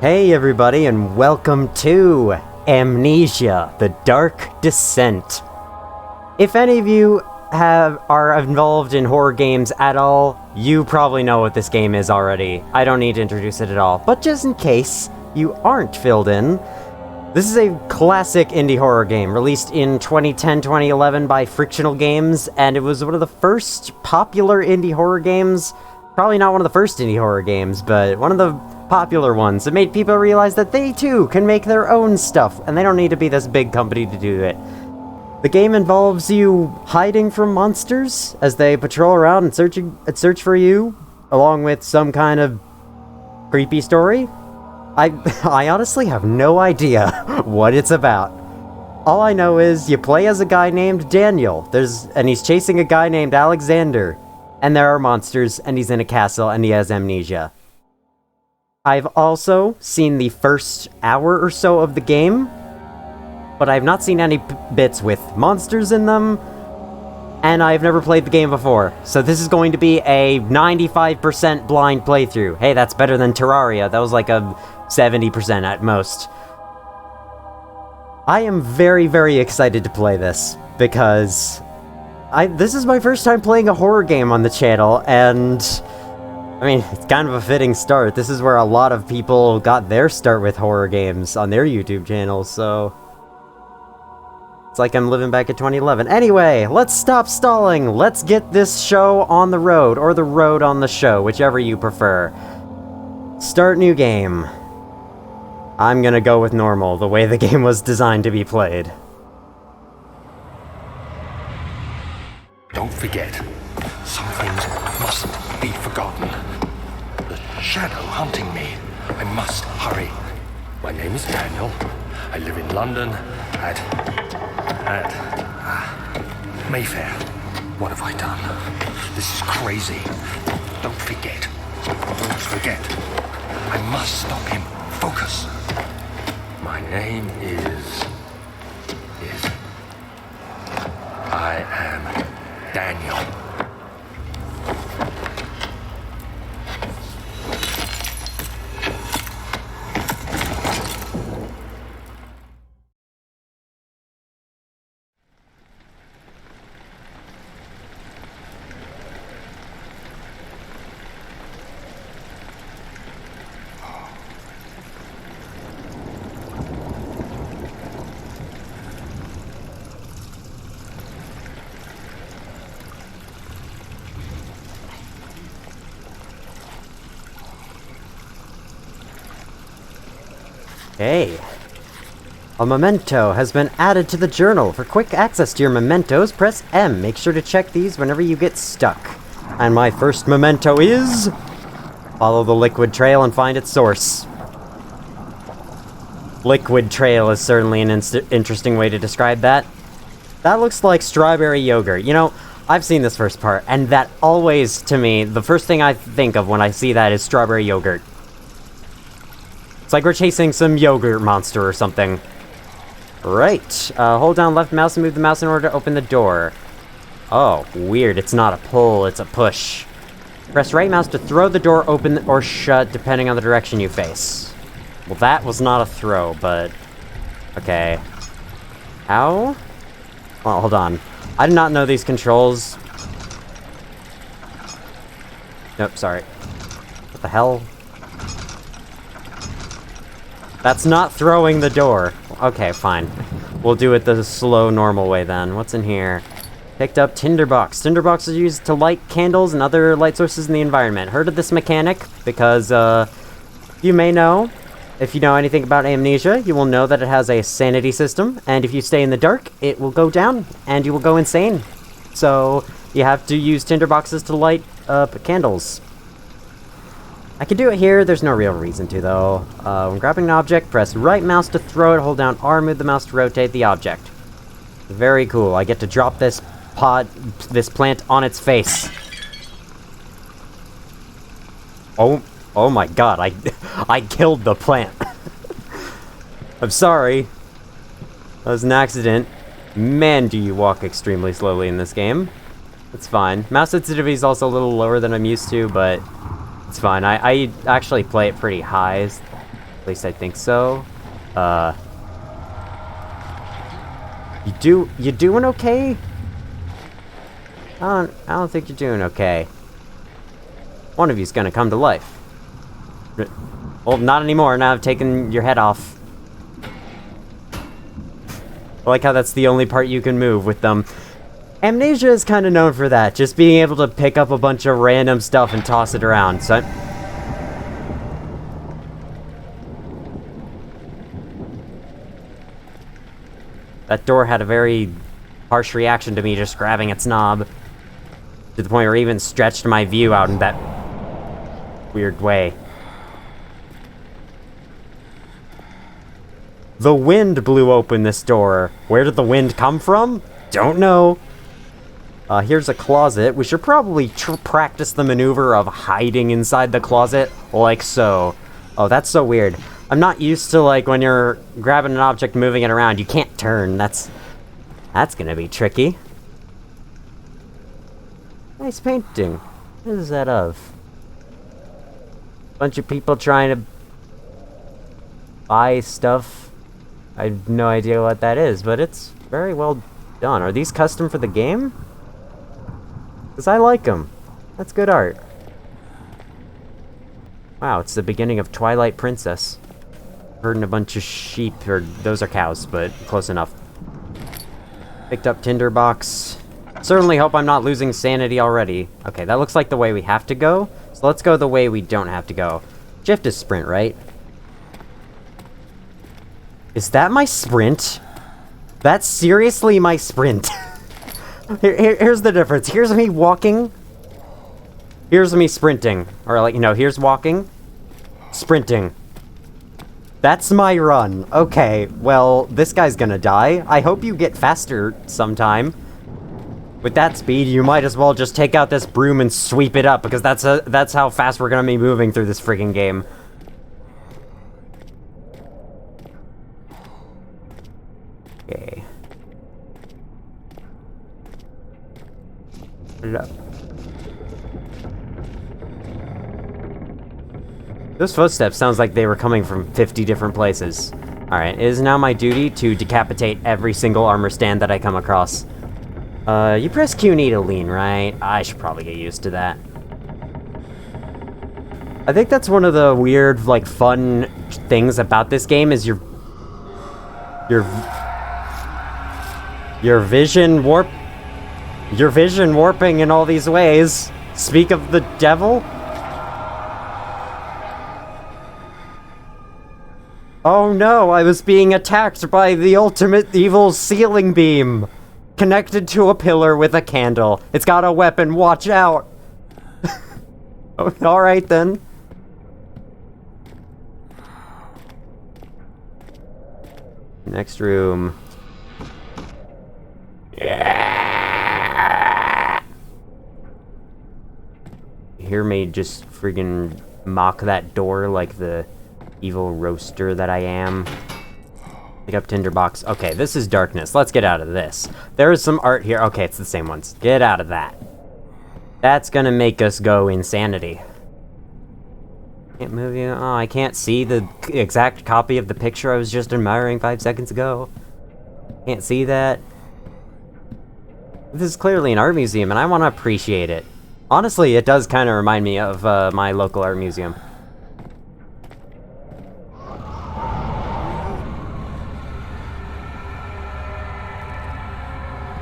Hey everybody, and welcome to Amnesia, the Dark Descent. If any of you are involved in horror games at all, you probably know what this game is already. I don't need to introduce it at all, but just in case you aren't filled in, this is a classic indie horror game released in 2010-2011 by Frictional Games, and it was one of the first popular indie horror games. Probably not one of the first indie horror games, but one of the popular ones. It made people realize that they too can make their own stuff, and they don't need to be this big company to do it. The game involves you hiding from monsters as they patrol around and search for you, along with some kind of creepy story. I honestly have no idea what it's about. All I know is you play as a guy named Daniel. And he's chasing a guy named Alexander. And there are monsters, and he's in a castle, and he has amnesia. I've also seen the first hour or so of the game, but I've not seen any bits with monsters in them, and I've never played the game before. So this is going to be a 95% blind playthrough. Hey, that's better than Terraria. That was like a 70% at most. I am very, very excited to play this, because this is my first time playing a horror game on the channel, and I mean, it's kind of a fitting start. This is where a lot of people got their start with horror games on their YouTube channels, so it's like I'm living back in 2011. Anyway, let's stop stalling. Let's get this show on the road, or the road on the show, whichever you prefer. Start new game. I'm gonna go with normal, the way the game was designed to be played. Don't forget, some things mustn't be forgotten. The shadow hunting me. I must hurry. My name is Daniel. I live in London at Mayfair. What have I done? This is crazy. Don't forget. Don't forget. I must stop him. Focus. My name is I am Daniel. Hey. A memento has been added to the journal. For quick access to your mementos, press M. Make sure to check these whenever you get stuck. And my first memento is follow the liquid trail and find its source. Liquid trail is certainly an interesting way to describe that. That looks like strawberry yogurt. You know, I've seen this first part, and that always, to me, the first thing I think of when I see that is strawberry yogurt. It's like we're chasing some yogurt monster or something. Right. Hold down left mouse and move the mouse in order to open the door. Oh, weird. It's not a pull, it's a push. Press right mouse to throw the door open or shut, depending on the direction you face. Well, that was not a throw, but okay. How? Well, hold on. I did not know these controls. Nope, sorry. What the hell? That's not throwing the door. Okay, fine. We'll do it the slow, normal way then. What's in here? Picked up tinderbox. Tinderbox is used to light candles and other light sources in the environment. Heard of this mechanic? Because, you may know. If you know anything about Amnesia, you will know that it has a sanity system, and if you stay in the dark, it will go down, and you will go insane. So, you have to use tinderboxes to light up candles. I can do it here, there's no real reason to though. When grabbing an object, press right mouse to throw it, hold down R, move the mouse to rotate the object. Very cool, I get to drop this plant on its face. Oh my god, I killed the plant. I'm sorry. That was an accident. Man, do you walk extremely slowly in this game. It's fine. Mouse sensitivity is also a little lower than I'm used to, but it's fine. I actually play it pretty high. At least I think so. You doing okay? I don't think you're doing okay. One of you's gonna come to life. Well, not anymore. Now I've taken your head off. I like how that's the only part you can move with them. Amnesia is kind of known for that, just being able to pick up a bunch of random stuff and toss it around. So that door had a very harsh reaction to me just grabbing its knob. To the point where it even stretched my view out in that weird way. The wind blew open this door. Where did the wind come from? Don't know. Here's a closet. We should probably practice the maneuver of hiding inside the closet, like so. Oh, that's so weird. I'm not used to, like, when you're grabbing an object and moving it around, you can't turn. That's gonna be tricky. Nice painting. What is that of? Bunch of people trying to buy stuff. I have no idea what that is, but it's very well done. Are these custom for the game? Because I like them. That's good art. Wow, it's the beginning of Twilight Princess. Herding a bunch of sheep, or those are cows, but close enough. Picked up tinderbox. Certainly hope I'm not losing sanity already. Okay, that looks like the way we have to go. So let's go the way we don't have to go. Shift is sprint, right? Is that my sprint? That's seriously my sprint. Here's the difference. Here's me walking. Here's me sprinting. Or, like, you know, here's walking. Sprinting. That's my run. Okay, well, this guy's gonna die. I hope you get faster sometime. With that speed, you might as well just take out this broom and sweep it up, because that's how fast we're gonna be moving through this freaking game. Okay. Put it up. Those footsteps sounds like they were coming from 50 different places. Alright, it is now my duty to decapitate every single armor stand that I come across. You press Q and E to lean, right? I should probably get used to that. I think that's one of the weird, like, fun things about this game is your vision warping in all these ways. Speak of the devil? Oh no, I was being attacked by the ultimate evil ceiling beam. Connected to a pillar with a candle. It's got a weapon, watch out! Oh, alright then. Next room. Yeah. Hear me just friggin' mock that door like the evil roaster that I am. Pick up tinderbox. Okay, this is darkness. Let's get out of this. There is some art here. Okay, it's the same ones. Get out of that. That's gonna make us go insanity. Can't move you. Oh, I can't see the exact copy of the picture I was just admiring 5 seconds ago. Can't see that. This is clearly an art museum, and I want to appreciate it. Honestly, it does kind of remind me of my local art museum.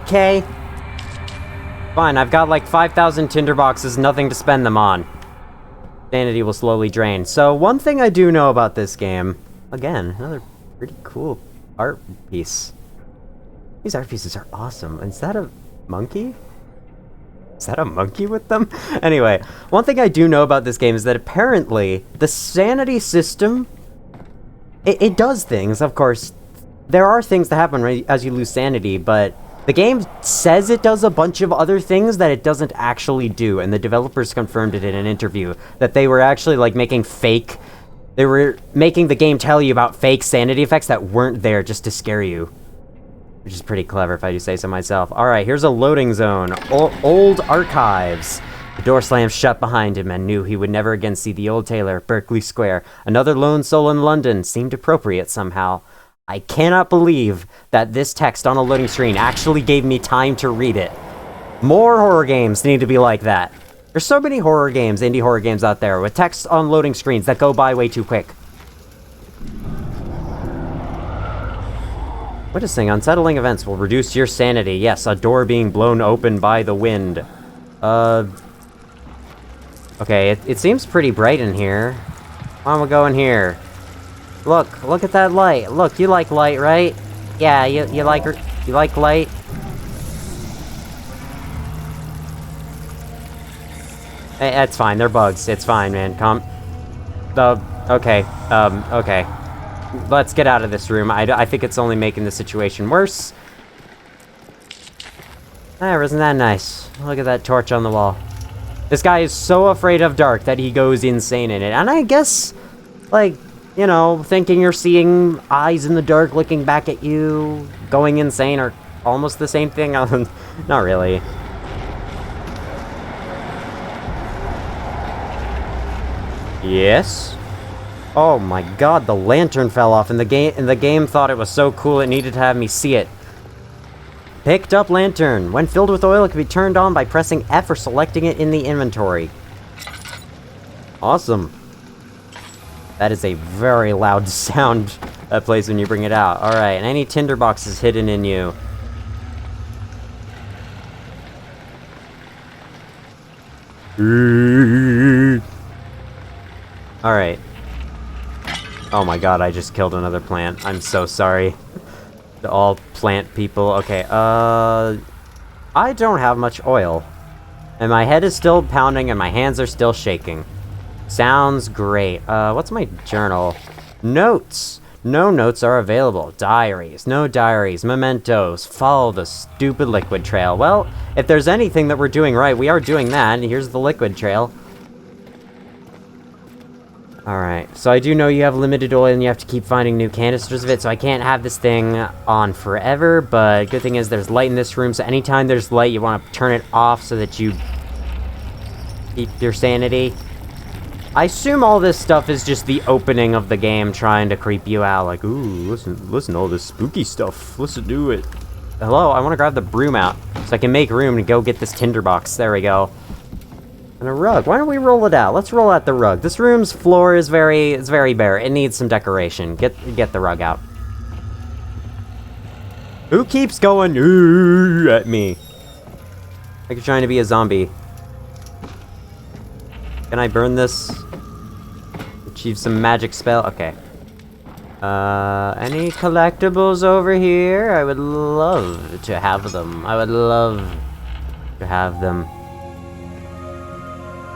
Okay. Fine, I've got like 5,000 tinderboxes, nothing to spend them on. Sanity will slowly drain. So, one thing I do know about this game... Again, another pretty cool art piece. These art pieces are awesome. Is that a monkey? Is that a monkey with them? Anyway, one thing I do know about this game is that apparently the sanity system... It does things, of course. There are things that happen as you lose sanity, but... The game says it does a bunch of other things that it doesn't actually do, and the developers confirmed it in an interview, that they were actually, like, making fake... They were making the game tell you about fake sanity effects that weren't there just to scare you. Which is pretty clever, if I do say so myself. Alright, here's a loading zone. Old archives. The door slammed shut behind him and knew he would never again see the old tailor, Berkeley Square. Another lone soul in London seemed appropriate somehow. I cannot believe that this text on a loading screen actually gave me time to read it. More horror games need to be like that. There's so many horror games, indie horror games out there, with text on loading screens that go by way too quick. What is saying? Unsettling events will reduce your sanity. Yes, a door being blown open by the wind. Okay, it seems pretty bright in here. Why don't we go in here? Look at that light. Look, you like light, right? Yeah, you like light? Hey, that's fine, they're bugs. It's fine, man. Okay. Okay. Let's get out of this room. I think it's only making the situation worse. Ah, isn't that nice? Look at that torch on the wall. This guy is so afraid of dark that he goes insane in it. And I guess, like, you know, thinking you're seeing eyes in the dark looking back at you, going insane are almost the same thing. Not really. Yes? Oh my god, the lantern fell off and the game thought it was so cool it needed to have me see it. Picked up lantern. When filled with oil, it can be turned on by pressing F or selecting it in the inventory. Awesome. That is a very loud sound that plays when you bring it out. Alright, and any tinderbox is hidden in you. Alright. Oh my god, I just killed another plant. I'm so sorry. To all plant people. Okay, I don't have much oil. And my head is still pounding and my hands are still shaking. Sounds great. What's my journal? Notes! No notes are available. Diaries. No diaries. Mementos. Follow the stupid liquid trail. Well, if there's anything that we're doing right, we are doing that, and here's the liquid trail. Alright, so I do know you have limited oil and you have to keep finding new canisters of it, so I can't have this thing on forever, but good thing is there's light in this room, so anytime there's light, you want to turn it off so that you keep your sanity. I assume all this stuff is just the opening of the game trying to creep you out, like, ooh, listen to all this spooky stuff, listen to it. Hello, I want to grab the broom out, so I can make room to go get this tinderbox, there we go. And a rug. Why don't we roll it out? Let's roll out the rug. This room's floor is very bare. It needs some decoration. Get the rug out. Who keeps going ooh at me? Like you're trying to be a zombie. Can I burn this? Achieve some magic spell? Okay. Any collectibles over here? I would love to have them. I would love to have them.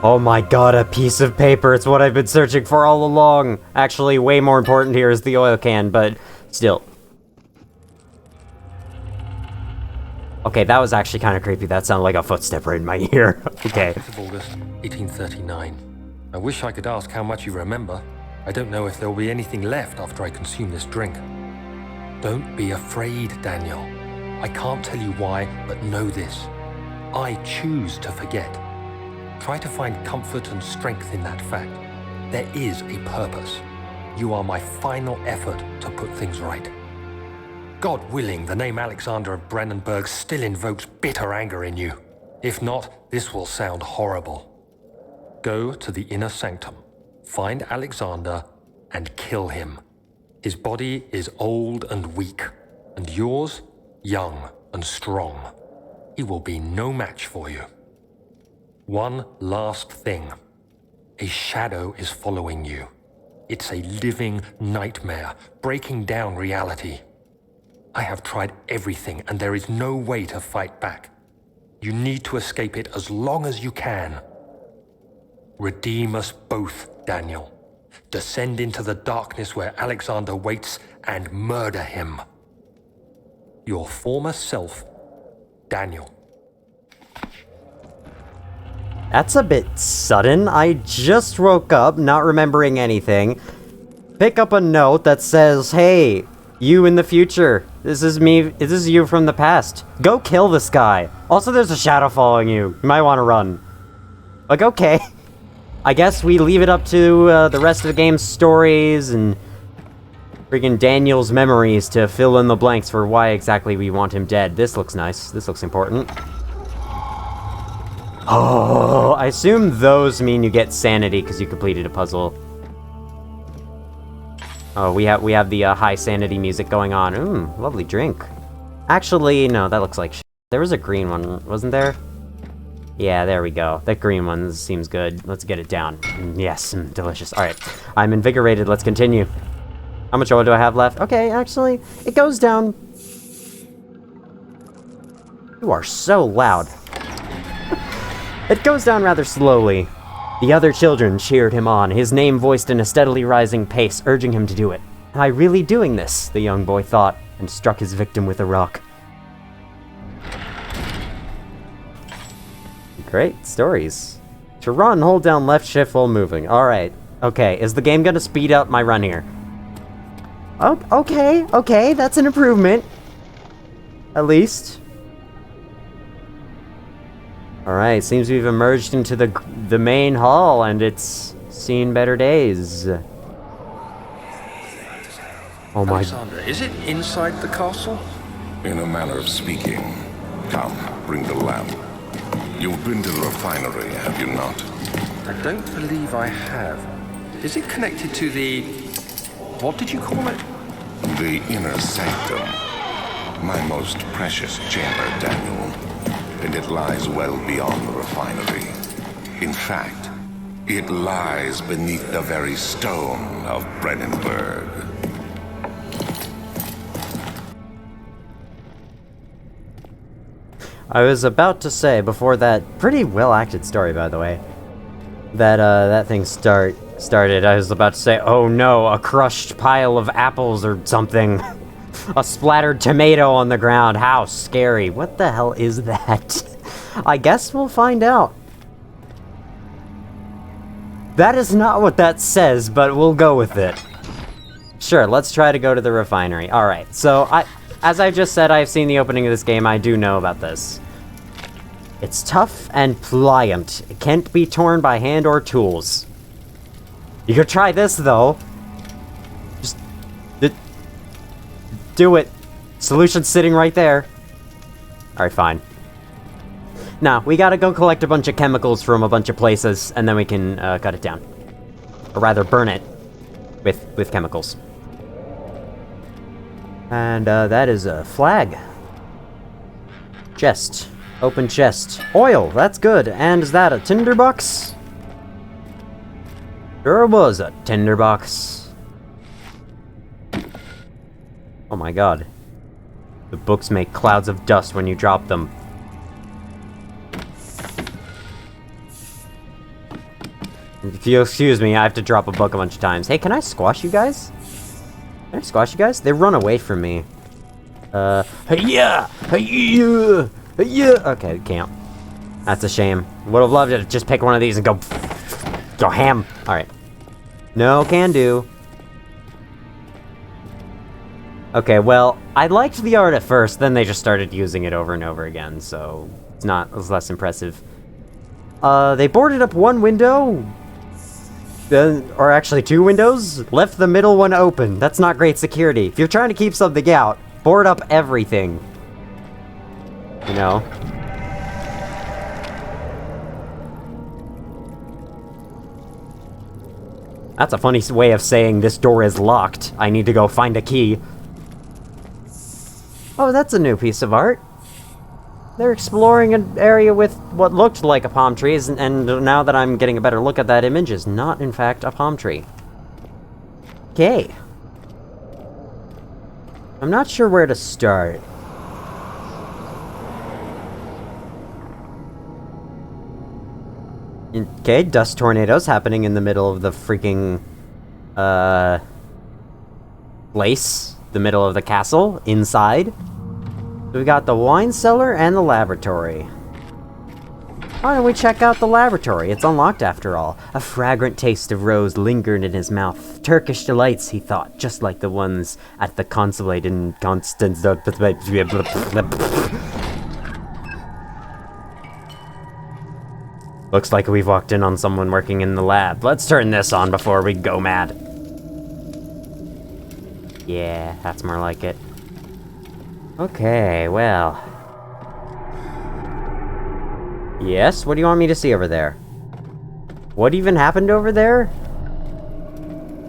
Oh my god, a piece of paper! It's what I've been searching for all along! Actually, way more important here is the oil can, but still. Okay, that was actually kind of creepy. That sounded like a footstep right in my ear. Okay. 5th of August, 1839. I wish I could ask how much you remember. I don't know if there will be anything left after I consume this drink. Don't be afraid, Daniel. I can't tell you why, but know this. I choose to forget. Try to find comfort and strength in that fact. There is a purpose. You are my final effort to put things right. God willing, the name Alexander of Brennenburg still invokes bitter anger in you. If not, this will sound horrible. Go to the inner sanctum, find Alexander, and kill him. His body is old and weak, and yours, young and strong. He will be no match for you. One last thing. A shadow is following you. It's a living nightmare, breaking down reality. I have tried everything, and there is no way to fight back. You need to escape it as long as you can. Redeem us both, Daniel. Descend into the darkness where Alexander waits and murder him. Your former self, Daniel. That's a bit sudden. I just woke up, not remembering anything. Pick up a note that says, hey, you in the future. This is me. This is you from the past. Go kill this guy. Also, there's a shadow following you. You might want to run. Like, okay. I guess we leave it up to the rest of the game's stories and freaking Daniel's memories to fill in the blanks for why exactly we want him dead. This looks nice. This looks important. Oh, I assume those mean you get sanity because you completed a puzzle. Oh, we have the high sanity music going on. Lovely drink. Actually, no, that looks like shit. There was a green one, wasn't there? Yeah, there we go. That green one seems good. Let's get it down. Yes, delicious. Alright, I'm invigorated. Let's continue. How much oil do I have left? Okay, actually, it goes down. You are so loud. It goes down rather slowly. The other children cheered him on, his name voiced in a steadily rising pace, urging him to do it. Am I really doing this? The young boy thought, and struck his victim with a rock. Great stories. To run, hold down left shift while moving. Alright. Okay, is the game gonna speed up my run here? Oh, okay, that's an improvement. At least. Alright, seems we've emerged into the main hall, and it's seen better days. Oh my... Alexander, is it inside the castle? In a manner of speaking. Come, bring the lamp. You've been to the refinery, have you not? I don't believe I have. Is it connected to the... what did you call it? The inner sanctum. My most precious chamber, Daniel. And it lies well beyond the refinery. In fact, it lies beneath the very stone of Brennenburg. I was about to say, before that pretty well-acted story, by the way, that that thing started, I was about to say, oh no, a crushed pile of apples or something. A splattered tomato on the ground. How scary. What the hell is that? I guess we'll find out. That is not what that says, but we'll go with it. Sure, let's try to go to the refinery. Alright, so as I just said, I've seen the opening of this game. I do know about this. It's tough and pliant. It can't be torn by hand or tools. You could try this, though. Just... do it. Solution's sitting right there. Alright, fine. Now, we gotta go collect a bunch of chemicals from a bunch of places, and then we can cut it down. Or rather, burn it with chemicals. And that is a flag. Chest. Open chest. Oil, that's good. And is that a tinderbox? Sure was a tinderbox. Oh my god. The books make clouds of dust when you drop them. If you'll excuse me, I have to drop a book a bunch of times. Hey, can I squash you guys? Can I squash you guys? They run away from me. Hey-ya! Hey-ya! Hey-ya! Okay, can't. That's a shame. Would have loved to just pick one of these and go ham. Alright. No can do. Okay, well, I liked the art at first, then they just started using it over and over again, so it was less impressive. They boarded up one window, or actually two windows, left the middle one open. That's not great security. If you're trying to keep something out, board up everything. You know? That's a funny way of saying this door is locked. I need to go find a key. Oh, that's a new piece of art. They're exploring an area with what looked like a palm tree, and now that I'm getting a better look at that image, is not, in fact, a palm tree. Okay. I'm not sure where to start. Okay, dust tornadoes happening in the middle of the freaking, place. The middle of the castle, inside. So we got the wine cellar and the laboratory. Why don't we check out the laboratory? It's unlocked after all. A fragrant taste of rose lingered in his mouth. Turkish delights, he thought, just like the ones at the consulate in Constance. Looks like we've walked in on someone working in the lab. Let's turn this on before we go mad. Yeah, that's more like it. Okay, well. Yes, what do you want me to see over there? What even happened over there?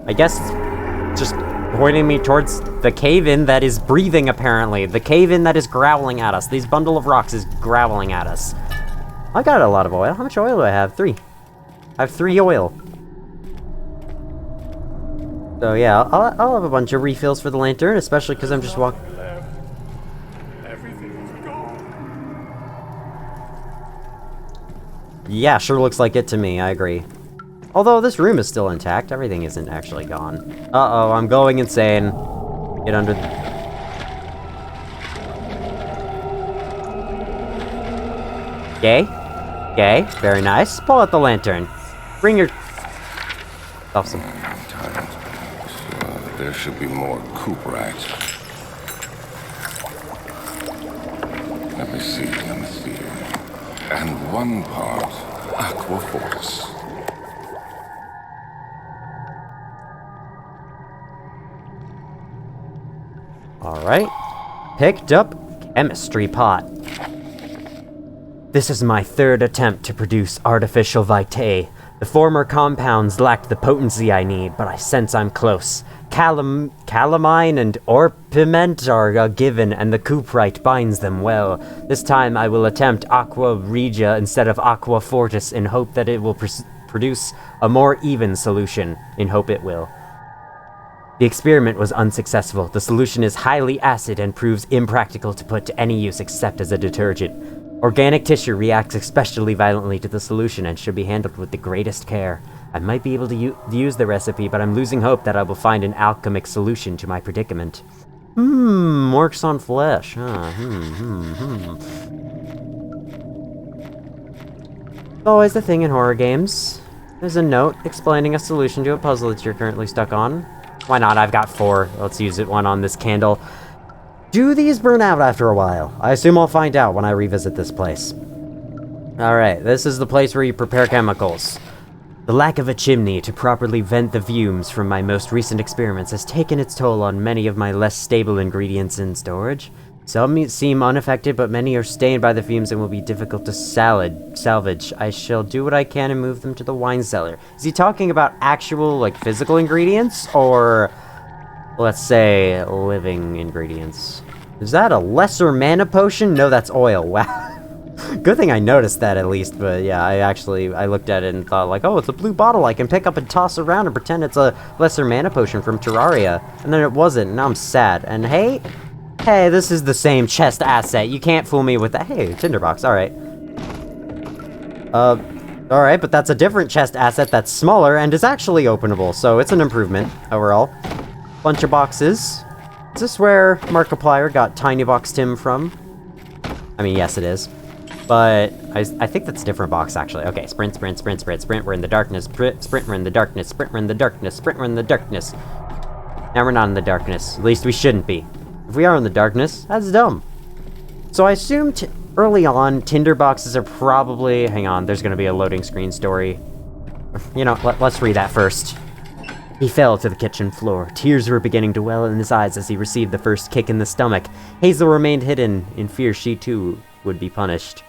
I guess it's just pointing me towards the cave-in that is breathing, apparently. The cave-in that is growling at us. This bundle of rocks is growling at us. I got a lot of oil. How much oil do I have? 3. I have 3 oil. So yeah, I'll have a bunch of refills for the lantern, especially because I'm just walking. Yeah, sure looks like it to me, I agree. Although this room is still intact, everything isn't actually gone. Uh-oh, I'm going insane. Get under the... Okay. Okay, very nice. Pull out the lantern. Bring your... Some... There should be more coop rats. Let me see. And 1 part aqua force. Alright. Picked up chemistry pot. This is my 3rd attempt to produce artificial vitae. The former compounds lacked the potency I need, but I sense I'm close. Calamine and orpiment are given, and the cuprite binds them well. This time I will attempt aqua regia instead of aqua fortis in hope that it will produce a more even solution. In hope it will. The experiment was unsuccessful. The solution is highly acid and proves impractical to put to any use except as a detergent. Organic tissue reacts especially violently to the solution and should be handled with the greatest care. I might be able to use the recipe, but I'm losing hope that I will find an alchemic solution to my predicament. Works on flesh, huh? Always the thing in horror games. There's a note explaining a solution to a puzzle that you're currently stuck on. Why not? I've got 4. Let's use one on this candle. Do these burn out after a while? I assume I'll find out when I revisit this place. Alright, this is the place where you prepare chemicals. The lack of a chimney to properly vent the fumes from my most recent experiments has taken its toll on many of my less stable ingredients in storage. Some seem unaffected, but many are stained by the fumes and will be difficult to salvage. I shall do what I can and move them to the wine cellar. Is he talking about actual, like, physical ingredients, or, let's say, living ingredients? Is that a lesser mana potion? No, that's oil. Wow. Good thing I noticed that at least, but yeah, I looked at it and thought, like, oh, it's a blue bottle I can pick up and toss around and pretend it's a lesser mana potion from Terraria. And then it wasn't, and now I'm sad. And hey, this is the same chest asset. You can't fool me with that. Hey, tinderbox, alright. Alright, but that's a different chest asset that's smaller and is actually openable, so it's an improvement overall. Bunch of boxes. Is this where Markiplier got Tiny Box Tim from? I mean, yes, it is. But I think that's a different box, actually. Okay, sprint, sprint, sprint, sprint, sprint. We're in the darkness. Sprint, we're in the darkness. Sprint, we're in the darkness. Sprint, we're in the darkness. Now we're not in the darkness. At least we shouldn't be. If we are in the darkness, that's dumb. So I assumed early on, tinderboxes are probably... Hang on, there's gonna be a loading screen story. You know, let's read that first. He fell to the kitchen floor. Tears were beginning to well in his eyes as he received the first kick in the stomach. Hazel remained hidden, in fear she too would be punished.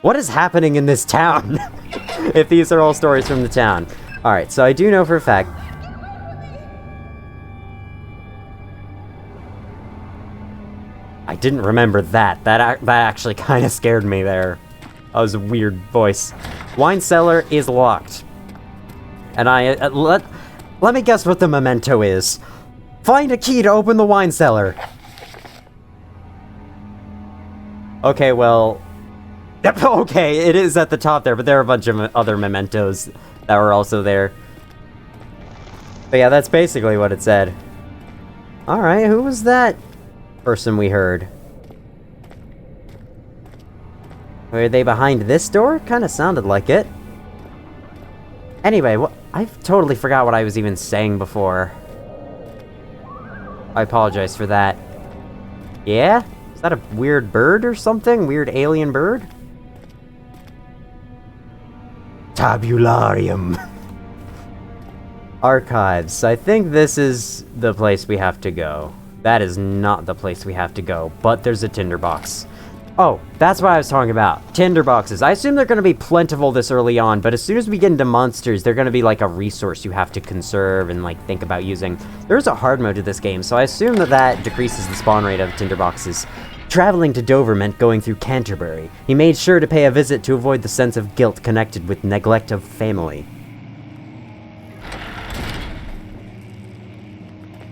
What is happening in this town? If these are all stories from the town. Alright, so I do know for a fact... I didn't remember that. That actually kind of scared me there. That was a weird voice. Wine cellar is locked. And let me guess what the memento is. Find a key to open the wine cellar. Okay, well... Okay, it is at the top there, but there are a bunch of other mementos that were also there. But yeah, that's basically what it said. Alright, who was that person we heard? Were they behind this door? Kinda sounded like it. Anyway, I totally forgot what I was even saying before. I apologize for that. Yeah? Is that a weird bird or something? Weird alien bird? Tabularium. Archives. I think this is the place we have to go. That is not the place we have to go, but there's a tinderbox. Oh, that's what I was talking about. Tinderboxes. I assume they're going to be plentiful this early on, but as soon as we get into monsters, they're going to be like a resource you have to conserve and like think about using. There's a hard mode to this game, so I assume that decreases the spawn rate of tinderboxes. Traveling to Dover meant going through Canterbury. He made sure to pay a visit to avoid the sense of guilt connected with neglect of family.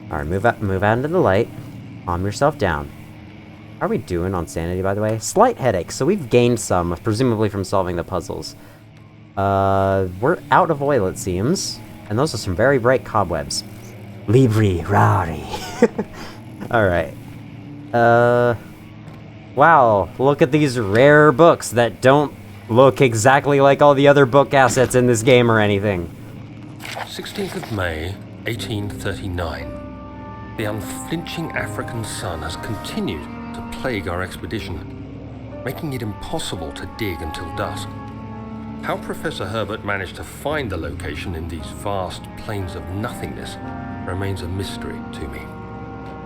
Alright, move out into the light. Calm yourself down. How are we doing on sanity, by the way? Slight headache, so we've gained some, presumably from solving the puzzles. We're out of oil, it seems. And those are some very bright cobwebs. Libri rari. Alright. Wow, look at these rare books that don't look exactly like all the other book assets in this game or anything. 16th of May, 1839. The unflinching African sun has continued to plague our expedition, making it impossible to dig until dusk. How Professor Herbert managed to find the location in these vast plains of nothingness remains a mystery to me.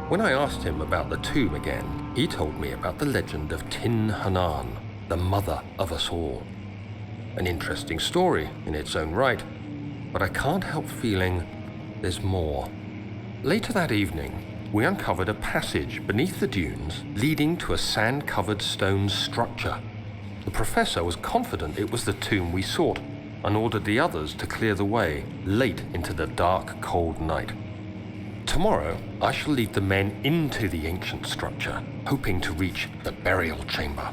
When I asked him about the tomb again, he told me about the legend of Tin Hanan, the mother of us all. An interesting story in its own right, but I can't help feeling there's more. Later that evening, we uncovered a passage beneath the dunes leading to a sand-covered stone structure. The professor was confident it was the tomb we sought and ordered the others to clear the way late into the dark, cold night. Tomorrow, I shall lead the men into the ancient structure, hoping to reach the burial chamber.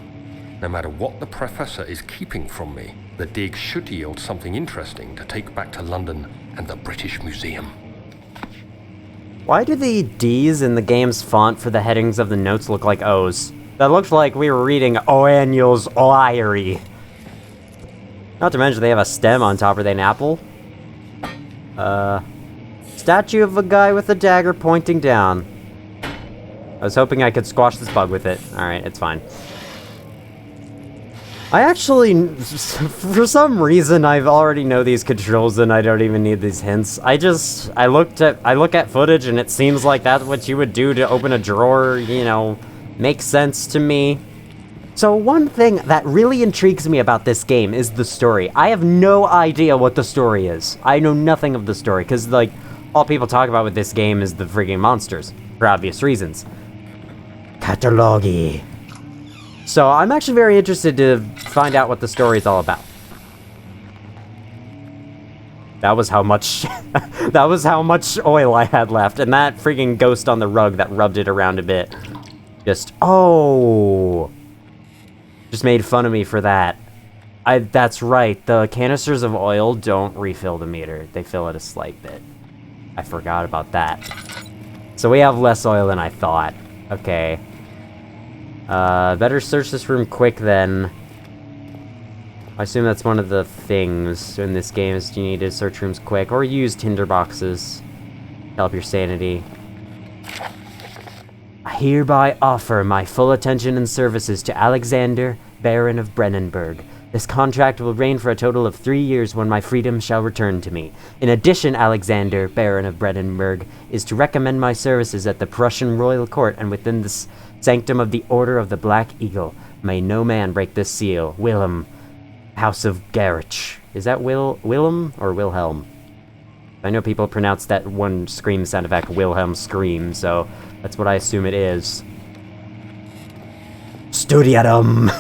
No matter what the professor is keeping from me, the dig should yield something interesting to take back to London and the British Museum. Why do the D's in the game's font for the headings of the notes look like O's? That looked like we were reading Oaniel's Oiry. Not to mention they have a stem on top. Are they an apple? Statue of a guy with a dagger pointing down. I was hoping I could squash this bug with it. Alright, it's fine. I actually, for some reason, I already know these controls and I don't even need these hints. I look at footage and it seems like that's what you would do to open a drawer, you know, makes sense to me. So one thing that really intrigues me about this game is the story. I have no idea what the story is. I know nothing of the story, because, like, all people talk about with this game is the freaking monsters, for obvious reasons. Catalogi. So I'm actually very interested to find out what the story is all about. That was how much that was how much oil I had left, and that freaking ghost on the rug that rubbed it around a bit. Just made fun of me for that. That's right, the canisters of oil don't refill the meter. They fill it a slight bit. I forgot about that. So we have less oil than I thought. Okay. Better search this room quick then. I assume that's one of the things in this game is you need to search rooms quick, or use tinderboxes to help your sanity. I hereby offer my full attention and services to Alexander, Baron of Brennenburg. This contract will reign for a total of 3 years when my freedom shall return to me. In addition, Alexander, Baron of Brennenburg, is to recommend my services at the Prussian royal court and within the sanctum of the Order of the Black Eagle. May no man break this seal. Willem, House of Garich. Is that Willem or Wilhelm? I know people pronounce that one scream sound effect Wilhelm scream, so that's what I assume it is. Studium.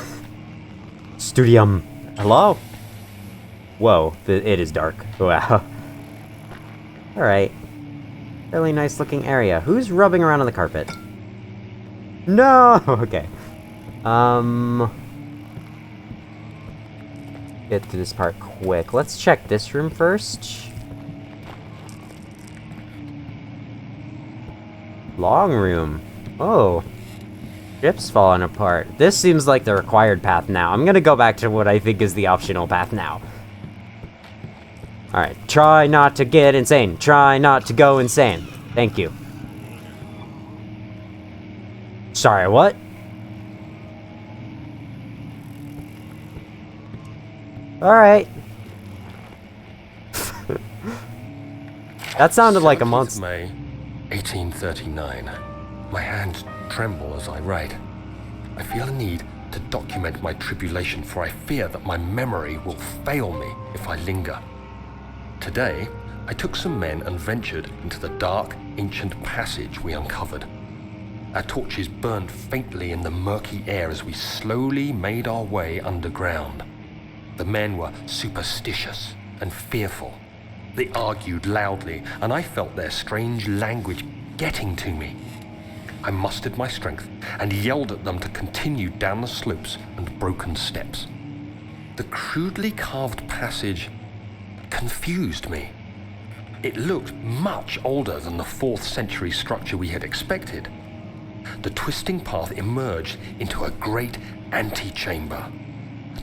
Studium. Hello? Whoa, it is dark. Wow. Alright. Really nice looking area. Who's rubbing around on the carpet? No! Okay. Get through this part quick. Let's check this room first. Long room. Oh. Ship's falling apart. This seems like the required path now. I'm gonna go back to what I think is the optional path now. Alright. Try not to get insane. Try not to go insane. Thank you. Sorry, what? Alright. That sounded like a 17th monster. May, 1839. My hands tremble as I write. I feel a need to document my tribulation, for I fear that my memory will fail me if I linger. Today, I took some men and ventured into the dark, ancient passage we uncovered. Our torches burned faintly in the murky air as we slowly made our way underground. The men were superstitious and fearful. They argued loudly, and I felt their strange language getting to me. I mustered my strength and yelled at them to continue down the slopes and broken steps. The crudely carved passage confused me. It looked much older than the 4th century structure we had expected. The twisting path emerged into a great antechamber.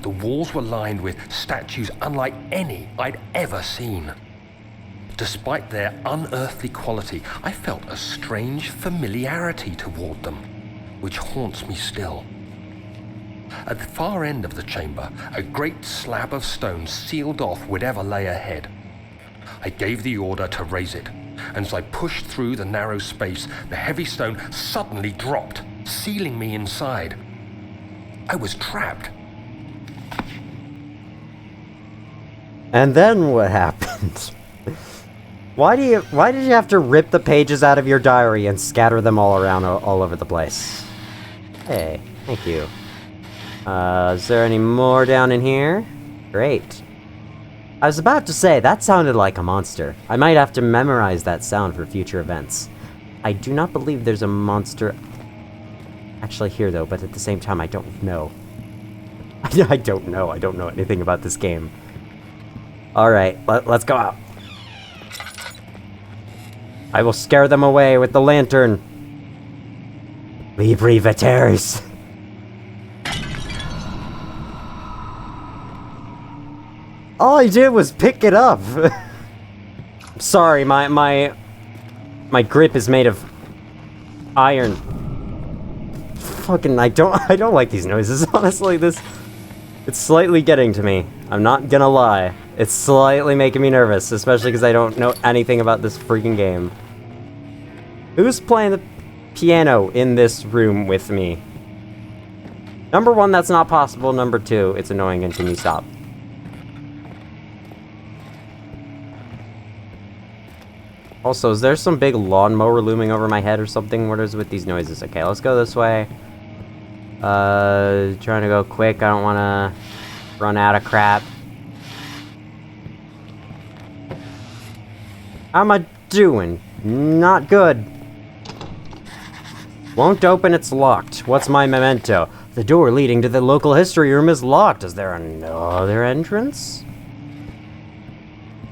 The walls were lined with statues unlike any I'd ever seen. Despite their unearthly quality, I felt a strange familiarity toward them, which haunts me still. At the far end of the chamber, a great slab of stone sealed off whatever lay ahead. I gave the order to raise it, and as I pushed through the narrow space, the heavy stone suddenly dropped, sealing me inside. I was trapped. And then what happened? Why did you have to rip the pages out of your diary and scatter them all around all over the place? Hey, thank you. Is there any more down in here? Great. I was about to say, that sounded like a monster. I might have to memorize that sound for future events. I do not believe there's a monster actually here, though, but at the same time, I don't know. I don't know. I don't know anything about this game. Alright, let's go out. I will scare them away with the lantern. Libri Veteris. All I did was pick it up. Sorry, my grip is made of iron. Fucking, I don't like these noises. Honestly, it's slightly getting to me. I'm not gonna lie. It's slightly making me nervous, especially because I don't know anything about this freaking game. Who's playing the piano in this room with me? Number one, that's not possible. Number two, it's annoying, and can you stop? Also, is there some big lawnmower looming over my head or something? What is with these noises? Okay, let's go this way. Trying to go quick. I don't want to run out of crap. How am I doing? Not good. Won't open, it's locked. What's my memento? The door leading to the local history room is locked. Is there another entrance?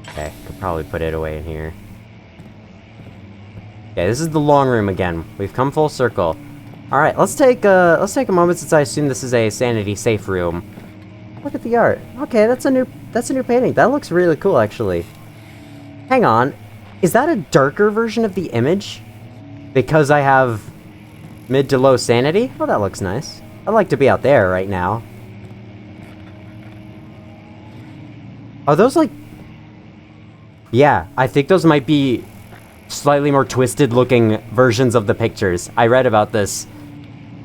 Okay, could probably put it away in here. Okay, this is the long room again. We've come full circle. All right, let's take a moment, since I assume this is a sanity safe room. Look at the art. Okay, that's a new painting. That looks really cool, actually. Hang on, is that a darker version of the image? Because I have mid to low sanity? Oh, that looks nice. I'd like to be out there right now. Are those like... Yeah, I think those might be slightly more twisted looking versions of the pictures. I read about this.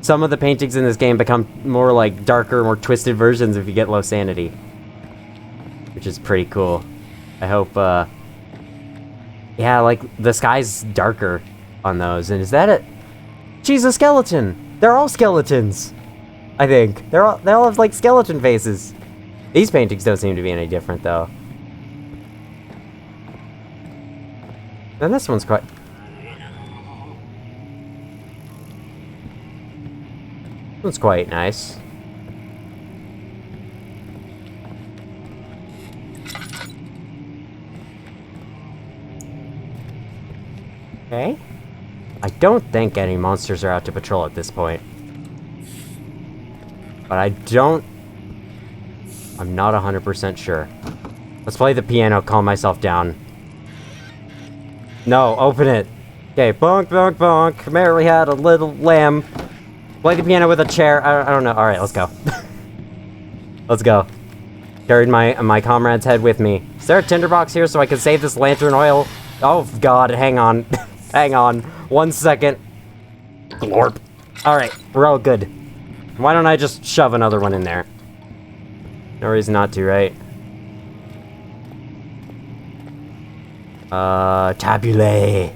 Some of the paintings in this game become more like darker, more twisted versions if you get low sanity. Which is pretty cool. I hope, yeah, like, the sky's darker on those. And is that it? She's a skeleton! They're all skeletons! I think. They all have, like, skeleton faces. These paintings don't seem to be any different, though. And this one's quite... This one's quite nice. Okay. I don't think any monsters are out to patrol at this point. But I'm not 100% sure. Let's play the piano, calm myself down. No, open it. Okay, bonk, bonk, bonk. Mary had a little lamb. Play the piano with a chair. I don't know. Alright, let's go. Let's go. Carried my comrade's head with me. Is there a tinderbox here so I can save this lantern oil? Oh, God, hang on. Hang on. 1 second. Glorp. Alright, we're all good. Why don't I just shove another one in there? No reason not to, right? Tabulae.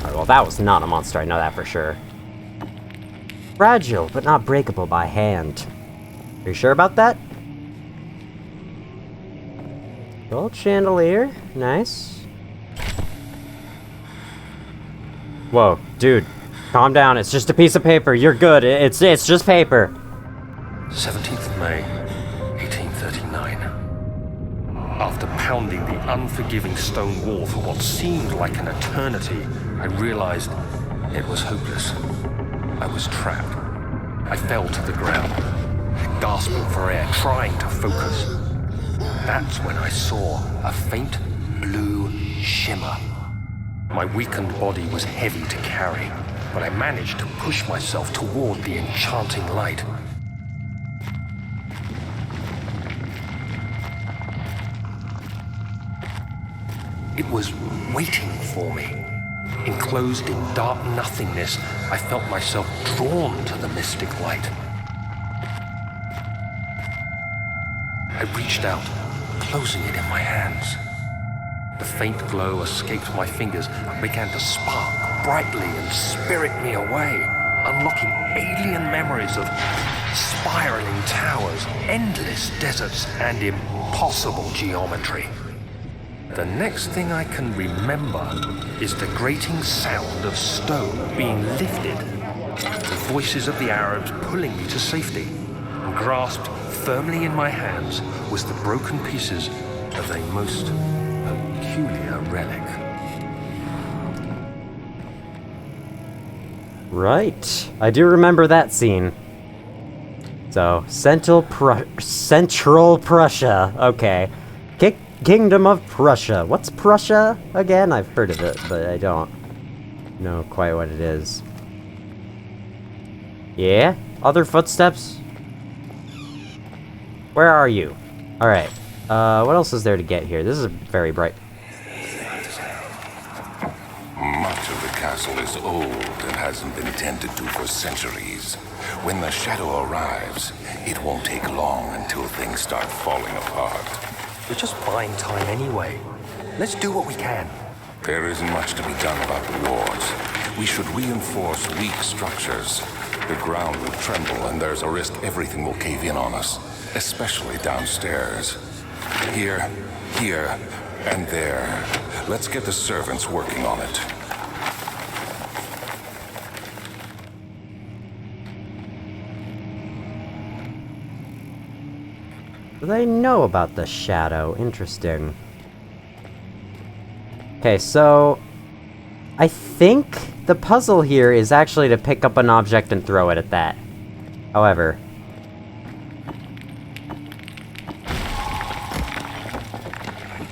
Alright, well, that was not a monster, I know that for sure. Fragile, but not breakable by hand. Are you sure about that? Gold chandelier. Nice. Whoa, dude. Calm down. It's just a piece of paper. You're good. It's just paper. 17th of May, 1839. After pounding the unforgiving stone wall for what seemed like an eternity, I realized it was hopeless. I was trapped. I fell to the ground, gasping for air, trying to focus. That's when I saw a faint blue shimmer. My weakened body was heavy to carry, but I managed to push myself toward the enchanting light. It was waiting for me. Enclosed in dark nothingness, I felt myself drawn to the mystic light. I reached out, closing it in my hands. The faint glow escaped my fingers and began to spark brightly and spirit me away, unlocking alien memories of spiraling towers, endless deserts, and impossible geometry. The next thing I can remember is the grating sound of stone being lifted, the voices of the Arabs pulling me to safety, and grasped firmly in my hands was the broken pieces of a most peculiar relic. Right. I do remember that scene. So, Central Prussia. Okay. Kingdom of Prussia. What's Prussia again? I've heard of it, but I don't know quite what it is. Yeah? Other footsteps? Where are you? Alright. What else is there to get here? This is very bright. Much of the castle is old and hasn't been tended to for centuries. When the shadow arrives, it won't take long until things start falling apart. We're just buying time anyway. Let's do what we can. There isn't much to be done about the walls. We should reinforce weak structures. The ground will tremble and there's a risk everything will cave in on us, especially downstairs. Here, and there. Let's get the servants working on it. They know about the shadow. Interesting. Okay, so I think the puzzle here is actually to pick up an object and throw it at that. However,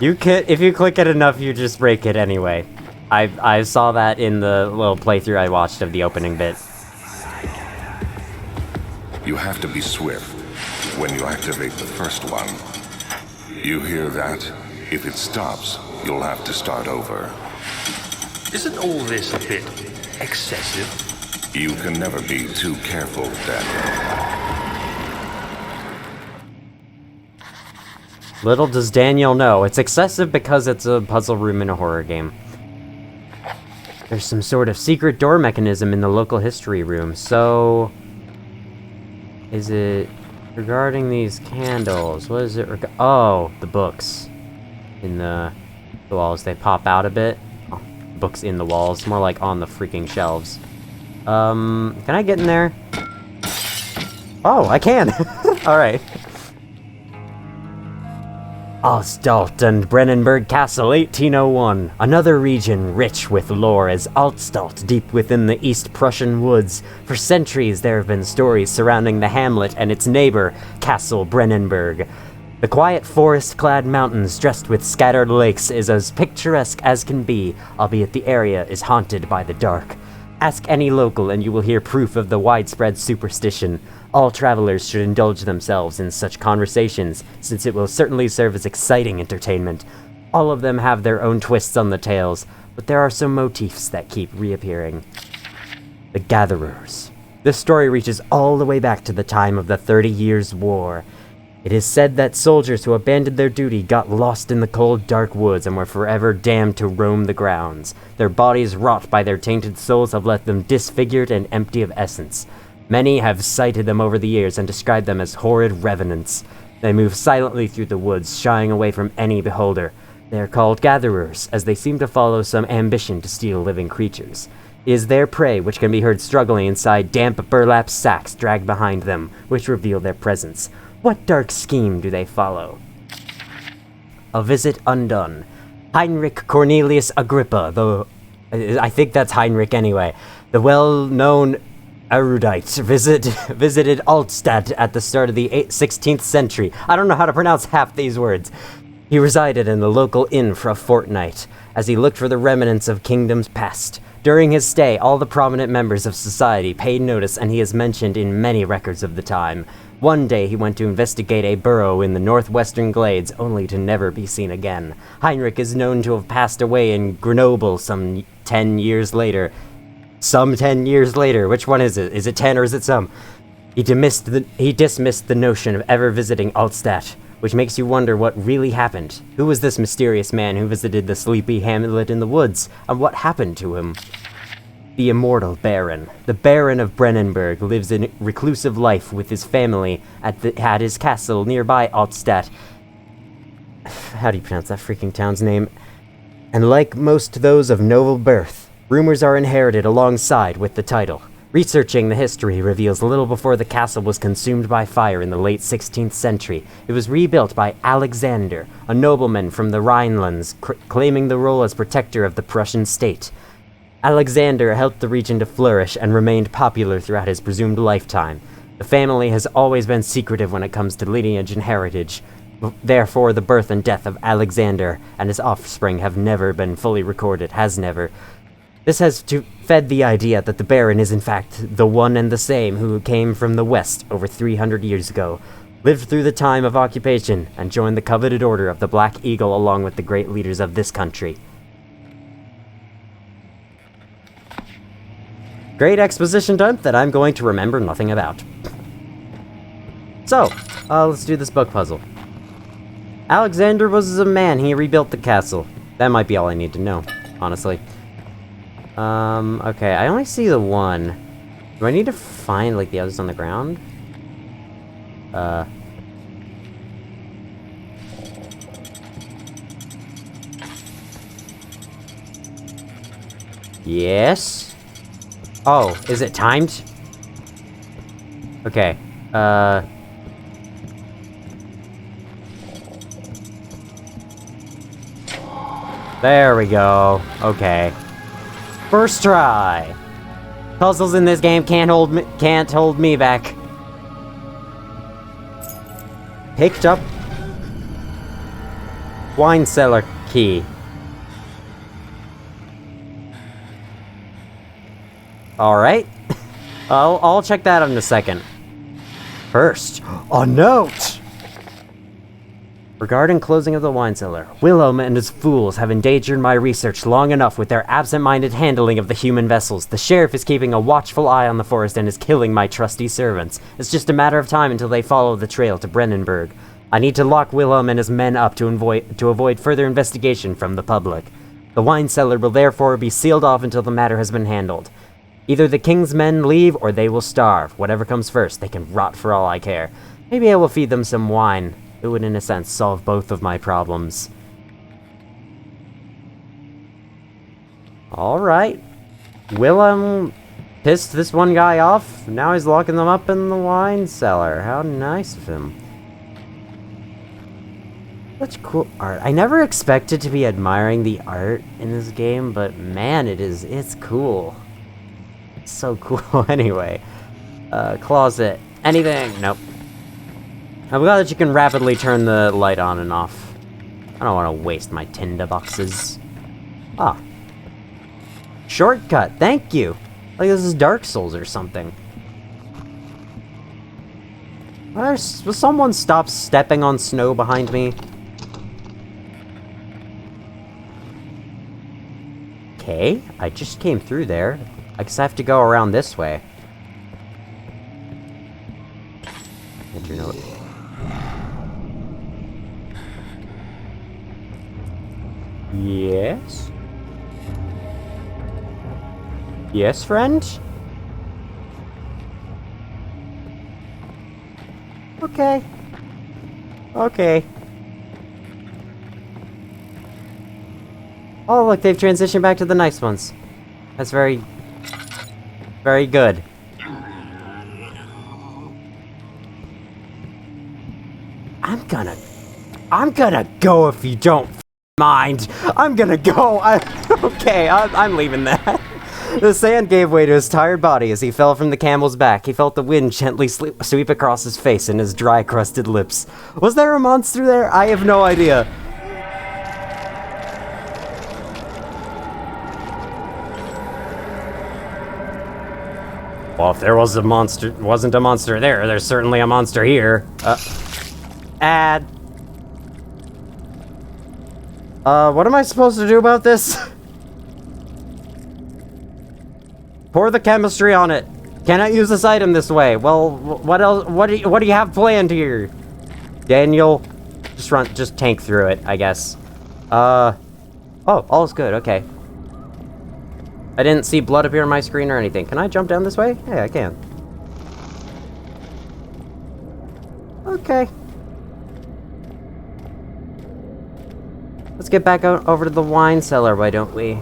if you click it enough, you just break it anyway. I saw that in the little playthrough I watched of the opening bit. You have to be swift when you activate the first one. You hear that? If it stops, you'll have to start over. Isn't all this a bit excessive? You can never be too careful, Daniel. Little does Daniel know, it's excessive because it's a puzzle room in a horror game. There's some sort of secret door mechanism in the local history room, so... Is it regarding these candles? What is it oh, the books. In the walls, they pop out a bit. Oh, books in the walls, more like on the freaking shelves. Can I get in there? Oh, I can! Alright. Altstadt and Brennenburg Castle, 1801. Another region rich with lore is Altstadt, deep within the East Prussian woods. For centuries there have been stories surrounding the hamlet and its neighbor, Castle Brennenburg. The quiet forest-clad mountains dressed with scattered lakes is as picturesque as can be, albeit the area is haunted by the dark. Ask any local and you will hear proof of the widespread superstition. All travelers should indulge themselves in such conversations, since it will certainly serve as exciting entertainment. All of them have their own twists on the tales, but there are some motifs that keep reappearing. The Gatherers. This story reaches all the way back to the time of the 30 Years' War. It is said that soldiers who abandoned their duty got lost in the cold, dark woods and were forever damned to roam the grounds. Their bodies, wrought by their tainted souls, have left them disfigured and empty of essence. Many have cited them over the years and described them as horrid revenants. They move silently through the woods, shying away from any beholder. They are called gatherers, as they seem to follow some ambition to steal living creatures. It is their prey which can be heard struggling inside damp burlap sacks dragged behind them, which reveal their presence. What dark scheme do they follow? A Visit Undone. Heinrich Cornelius Agrippa, I think that's Heinrich anyway, the well-known erudite, visited Altstadt at the start of the 16th century. I don't know how to pronounce half these words. He resided in the local inn for a fortnight, as he looked for the remnants of kingdoms past. During his stay, all the prominent members of society paid notice, and he is mentioned in many records of the time. One day he went to investigate a burrow in the northwestern glades, only to never be seen again. Heinrich is known to have passed away in Grenoble some 10 years later. Some 10 years later. Which one is it? Is it 10 or is it some? He dismissed the notion of ever visiting Altstadt, which makes you wonder what really happened. Who was this mysterious man who visited the sleepy hamlet in the woods, and what happened to him? The immortal Baron. The Baron of Brennenburg lives a reclusive life with his family at his castle nearby Altstadt. How do you pronounce that freaking town's name? And like most those of noble birth, rumors are inherited alongside with the title. Researching the history reveals little before the castle was consumed by fire in the late 16th century. It was rebuilt by Alexander, a nobleman from the Rhinelands, claiming the role as protector of the Prussian state. Alexander helped the region to flourish and remained popular throughout his presumed lifetime. The family has always been secretive when it comes to lineage and heritage. Therefore, the birth and death of Alexander and his offspring have never been fully recorded, This has fed the idea that the Baron is in fact the one and the same who came from the west over 300 years ago, lived through the time of occupation, and joined the coveted order of the Black Eagle along with the great leaders of this country. Great exposition dump that I'm going to remember nothing about. So, let's do this book puzzle. Alexander was a man. He rebuilt the castle. That might be all I need to know, honestly. Okay, I only see the one. Do I need to find, like, the others on the ground? Yes? Oh, is it timed? Okay, there we go. Okay. First try. Puzzles in this game can't hold me back. Picked up wine cellar key. All right. I'll check that out in a second. First, a note. Regarding closing of the wine cellar, Wilhelm and his fools have endangered my research long enough with their absent-minded handling of the human vessels. The sheriff is keeping a watchful eye on the forest and is killing my trusty servants. It's just a matter of time until they follow the trail to Brennenburg. I need to lock Wilhelm and his men up to avoid further investigation from the public. The wine cellar will therefore be sealed off until the matter has been handled. Either the king's men leave or they will starve. Whatever comes first, they can rot for all I care. Maybe I will feed them some wine. It would, in a sense, solve both of my problems. Alright. Willem pissed this one guy off. Now he's locking them up in the wine cellar. How nice of him. Such cool art. I never expected to be admiring the art in this game, but man, it's cool. It's so cool anyway. Closet. Anything? Nope. I'm glad that you can rapidly turn the light on and off. I don't want to waste my tinder boxes. Ah. Shortcut, thank you. Like this is Dark Souls or something. Will someone stop stepping on snow behind me? Okay, I just came through there. I guess I have to go around this way. Enter note. Yes? Yes, friend? Okay. Okay. Oh, look, they've transitioned back to the nice ones. That's very good. I'm gonna go if you don't mind. I'm gonna go. Okay, I'm leaving that. The sand gave way to his tired body as he fell from the camel's back. He felt the wind gently sweep across his face and his dry, crusted lips. Was there a monster there? I have no idea. Well, if there was a monster, wasn't a monster there, there's certainly a monster here. Ad. What am I supposed to do about this? Pour the chemistry on it. Cannot use this item this way. Well, what else? What do you have planned here? Daniel, just tank through it, I guess. Oh, all's good, okay. I didn't see blood appear on my screen or anything. Can I jump down this way? Yeah, I can. Okay. Let's get back out over to the wine cellar, why don't we?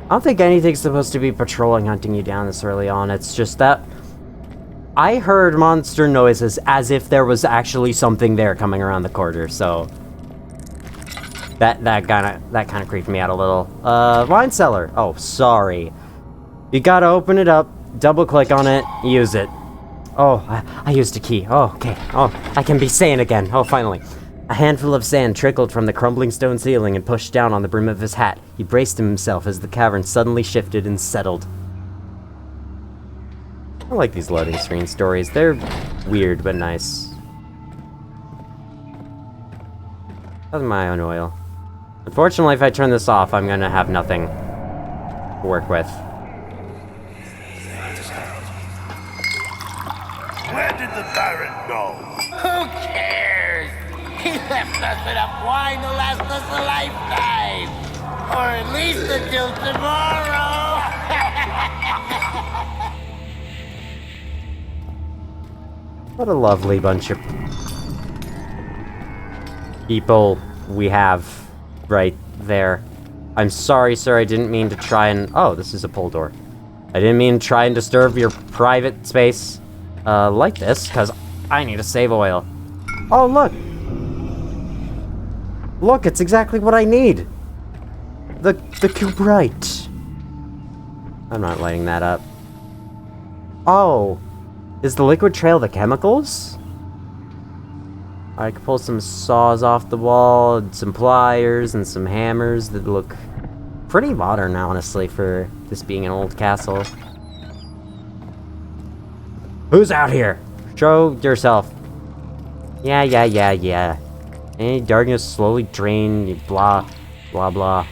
I don't think anything's supposed to be patrolling hunting you down this early on. It's just that I heard monster noises as if there was actually something there coming around the corner, so that kind of creeped me out a little. Wine cellar. Oh, sorry. You gotta open it up, double click on it, use it. Oh, I used a key. Oh, okay. Oh, I can be sane again. Oh, finally. A handful of sand trickled from the crumbling stone ceiling and pushed down on the brim of his hat. He braced himself as the cavern suddenly shifted and settled. I like these loading screen stories. They're weird but nice. That's my own oil. Unfortunately, if I turn this off, I'm gonna have nothing to work with. Where did the Baron go? Who cares? He left us enough wine to last us a lifetime. Or at least until tomorrow. What a lovely bunch of people we have right there. I'm sorry, sir, I didn't mean to try and... Oh, this is a pull door. I didn't mean to try and disturb your private space like this, because I need to save oil. Oh, look! Look, it's exactly what I need! The Kubrite. I'm not lighting that up. Oh! Is the liquid trail the chemicals? I could pull some saws off the wall, and some pliers, and some hammers that look pretty modern, honestly, for this being an old castle. Who's out here? Show yourself. Yeah. Any darkness slowly drain, blah, blah, blah.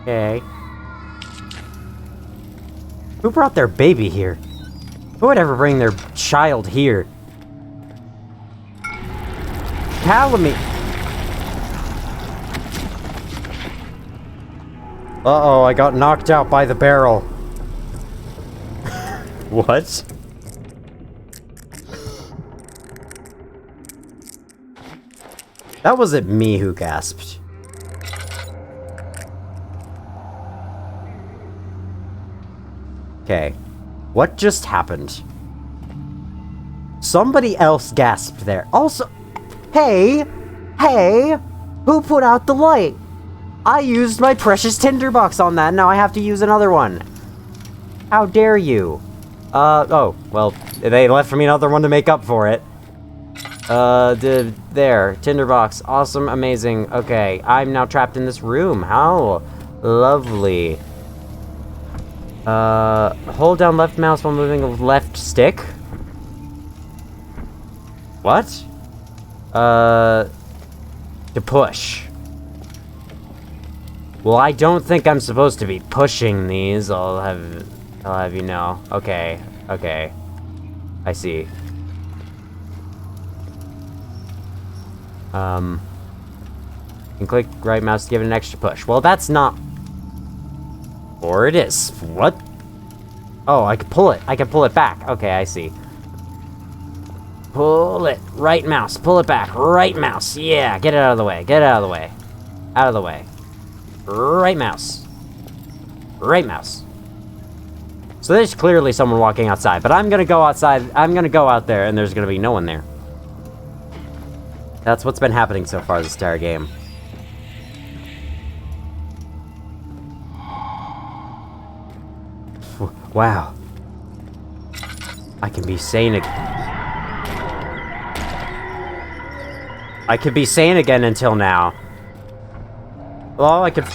Okay. Who brought their baby here? Who would ever bring their child here? Calamy. Uh-oh, I got knocked out by the barrel. What? That wasn't me who gasped. Okay. What just happened? Somebody else gasped there. Also, hey, who put out the light? I used my precious tinderbox on that, now I have to use another one. How dare you? Oh, well, they left for me another one to make up for it. There. Tinderbox. Awesome, amazing. Okay, I'm now trapped in this room. How lovely. Hold down left mouse while moving left stick? What? To push. Well, I don't think I'm supposed to be pushing these. I'll have you know. Okay. Okay. I see. You can click right mouse to give it an extra push. Well, that's not... Or it is. What? Oh, I can pull it. I can pull it back. Okay, I see. Pull it. Right mouse. Pull it back. Right mouse. Yeah, get it out of the way. Get it out of the way. Out of the way. Right mouse. Right mouse. So there's clearly someone walking outside, but I'm gonna go outside. I'm gonna go out there, and there's gonna be no one there. That's what's been happening so far this entire game. Wow. I can be sane again. I could be sane again until now. Well, I could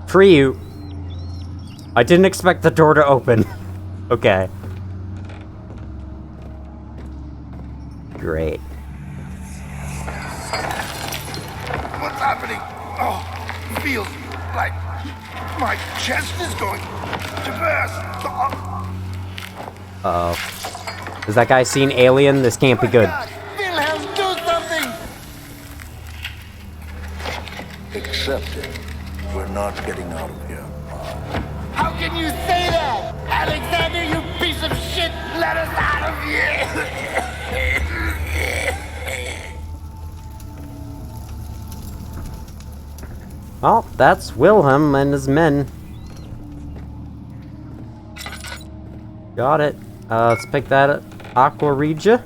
free you. I didn't expect the door to open. Okay. Great. What's happening? Oh, it feels like my chest is going to burst. Uh-oh. Has that guy seen Alien? This can't be good. Wilhelm, do something! Accept it. We're not getting out of here. How can you say that? Alexander, you piece of shit! Let us out of here! Well, that's Wilhelm and his men. Got it. Let's pick that up. Aqua Regia.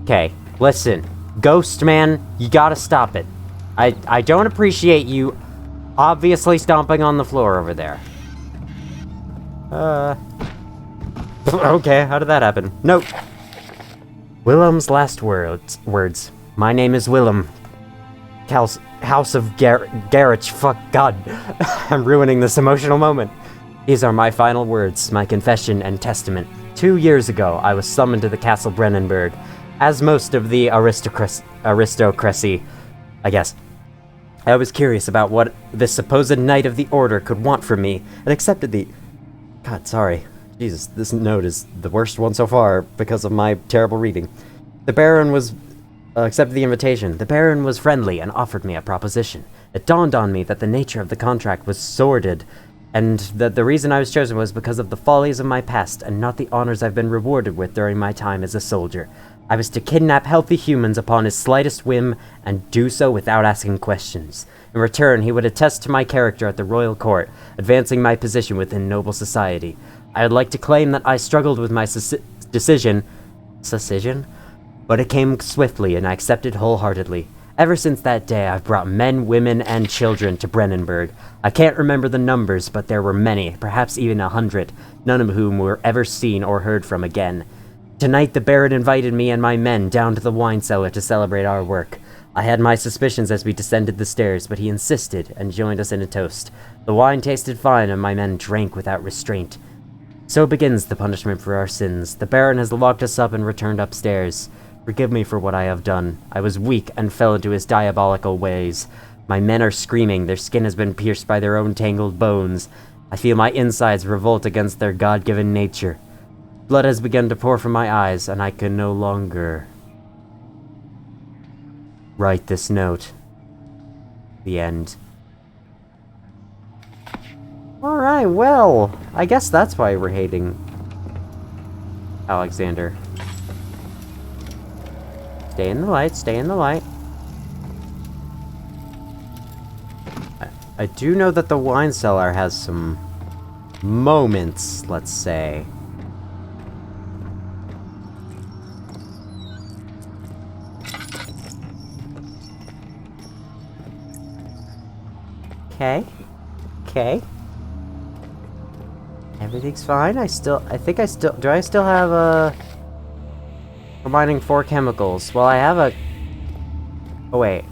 Okay, listen. Ghost Man, you gotta stop it. I don't appreciate you obviously stomping on the floor over there. Okay, how did that happen? Nope. Willem's last words. My name is Willem. House of Garage. Fuck, God. I'm ruining this emotional moment. These are my final words, my confession and testament. 2 years ago, I was summoned to the castle Brennenburg. As most of the aristocracy, I guess. I was curious about what this supposed knight of the order could want from me, and accepted the... God, sorry. Jesus, this note is the worst one so far because of my terrible reading. The Baron was... accepted the invitation. The Baron was friendly and offered me a proposition. It dawned on me that the nature of the contract was sordid, and that the reason I was chosen was because of the follies of my past, and not the honors I've been rewarded with during my time as a soldier. I was to kidnap healthy humans upon his slightest whim, and do so without asking questions. In return, he would attest to my character at the royal court, advancing my position within noble society. I would like to claim that I struggled with my decision, but it came swiftly, and I accepted wholeheartedly. Ever since that day, I've brought men, women, and children to Brennenburg. I can't remember the numbers, but there were many, perhaps even 100, none of whom were ever seen or heard from again. Tonight, the Baron invited me and my men down to the wine cellar to celebrate our work. I had my suspicions as we descended the stairs, but he insisted and joined us in a toast. The wine tasted fine, and my men drank without restraint. So begins the punishment for our sins. The Baron has locked us up and returned upstairs. Forgive me for what I have done. I was weak and fell into his diabolical ways. My men are screaming. Their skin has been pierced by their own tangled bones. I feel my insides revolt against their God-given nature. Blood has begun to pour from my eyes, and I can no longer write this note. The end. Alright, well, I guess that's why we're hating Alexander. Stay in the light, stay in the light. I do know that the wine cellar has some moments, let's say. Okay. Everything's fine. Do I still have a... Combining 4 chemicals. Well, I have a... Oh, wait.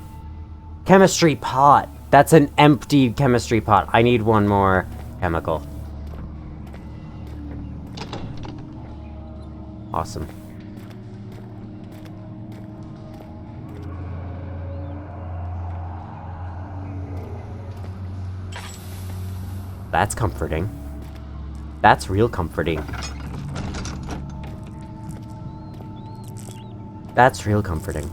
Chemistry pot. That's an empty chemistry pot. I need one more chemical. Awesome. That's comforting. That's real comforting. That's real comforting.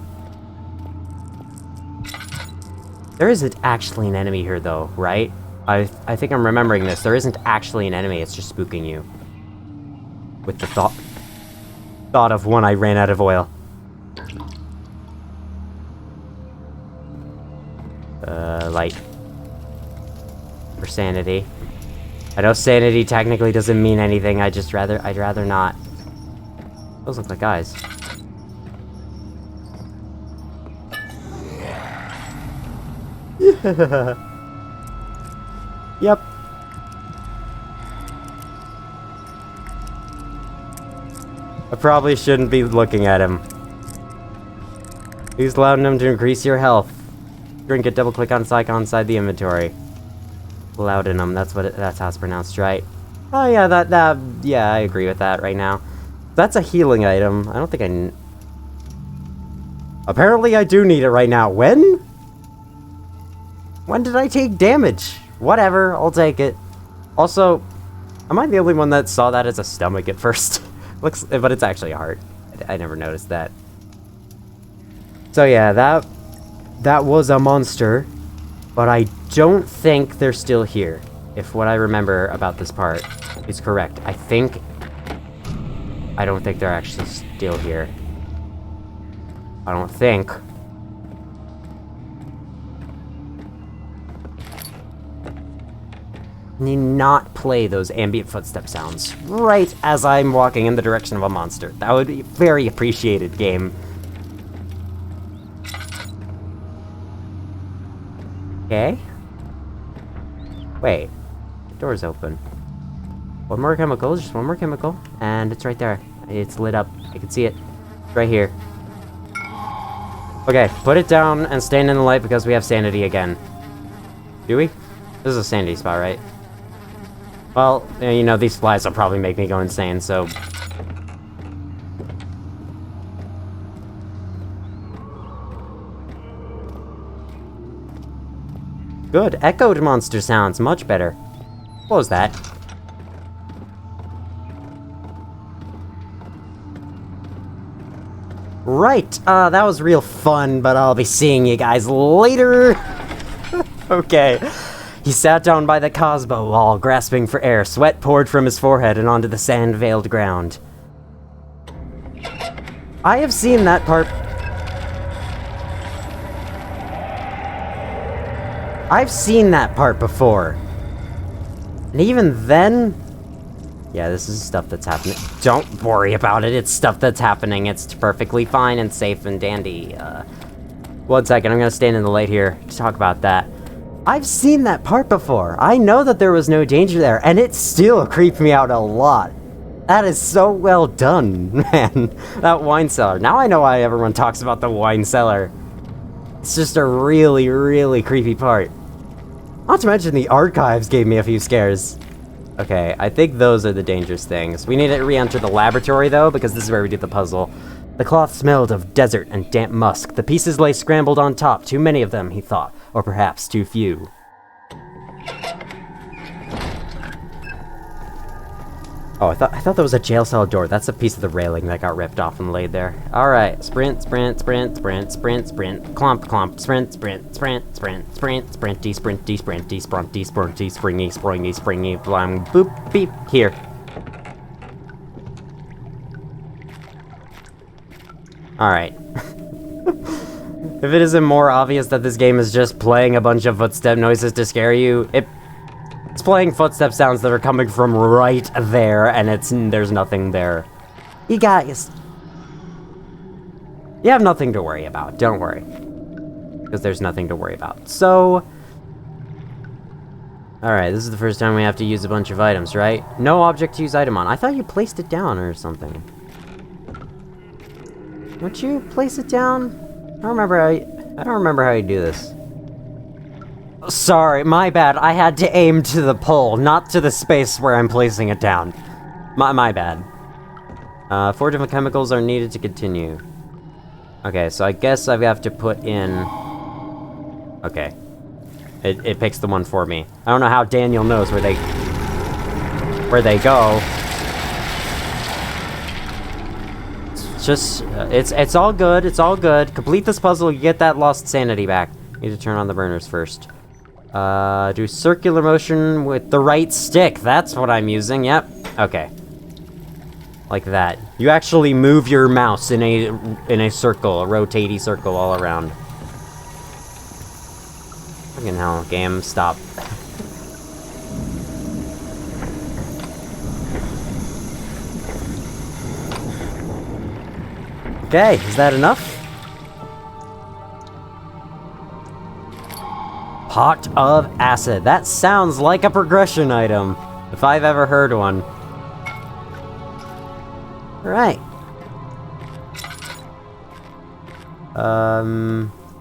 There isn't actually an enemy here, though, right? I think I'm remembering this. There isn't actually an enemy, it's just spooking you. With the thought of when I ran out of oil. Light. For sanity. I know sanity technically doesn't mean anything, I'd rather not. Those look like guys. Yep. I probably shouldn't be looking at him. Use laudanum to increase your health. Drink it, double click on this icon inside the inventory. Laudanum, that's how it's pronounced, right? Oh yeah, yeah, I agree with that right now. That's a healing item. I don't think apparently I do need it right now. When? When did I take damage? Whatever, I'll take it. Also, am I the only one that saw that as a stomach at first? But it's actually a heart. I never noticed that. So yeah, that was a monster. But I don't think they're still here. If what I remember about this part is correct. I don't think they're actually still here. I don't think. Need not play those ambient footstep sounds right as I'm walking in the direction of a monster. That would be very appreciated, game. Okay. Wait. The door's open. One more chemical, just one more chemical. And it's right there. It's lit up. I can see it. It's right here. Okay, put it down and stand in the light because we have sanity again. Do we? This is a sanity spot, right? Well, you know, these flies will probably make me go insane, so... Good. Echoed monster sounds. Much better. What was that? Right. That was real fun, but I'll be seeing you guys later. Okay. He sat down by the Cosmo wall, grasping for air. Sweat poured from his forehead and onto the sand-veiled ground. I have seen that part... I've seen that part before. And even then... Yeah, this is stuff that's happening. Don't worry about it, it's stuff that's happening. It's perfectly fine and safe and dandy. 1 second, I'm gonna stand in the light here to talk about that. I've seen that part before. I know that there was no danger there, and it still creeped me out a lot. That is so well done, man. That wine cellar. Now I know why everyone talks about the wine cellar. It's just a really, really creepy part. Not to mention the archives gave me a few scares. Okay, I think those are the dangerous things. We need to re-enter the laboratory, though, because this is where we do the puzzle. The cloth smelled of desert and damp musk. The pieces lay scrambled on top. Too many of them, he thought. Or perhaps too few. Oh, I thought that was a jail cell door. That's a piece of the railing that got ripped off and laid there. Alright, sprint, sprint, sprint, sprint, sprint, sprint, clomp, clomp, sprint, sprint, sprint, sprint, sprint, sprinty, sprinty, sprinty, sprunty, sprinty, springy, springy, springy, blam, boop, beep, here. Alright. If it isn't more obvious that this game is just playing a bunch of footstep noises to scare you, it's playing footstep sounds that are coming from right there, and there's nothing there. You guys, you have nothing to worry about, don't worry. Because there's nothing to worry about. So, alright, this is the first time we have to use a bunch of items, right? No object to use item on. I thought you placed it down or something. Would you place it down? I don't remember how you do this. Sorry, my bad. I had to aim to the pole, not to the space where I'm placing it down. My bad. 4 different chemicals are needed to continue. Okay, so I guess I have to put in... Okay. It picks the one for me. I don't know how Daniel knows where they go. It's just... it's all good, it's all good. Complete this puzzle, you get that lost sanity back. Need to turn on the burners first. Do circular motion with the right stick. That's what I'm using, yep. Okay. Like that. You actually move your mouse in a circle, a rotatey circle all around. Fucking hell, game, stop. Okay, is that enough? Pot of acid. That sounds like a progression item, if I've ever heard one. Right.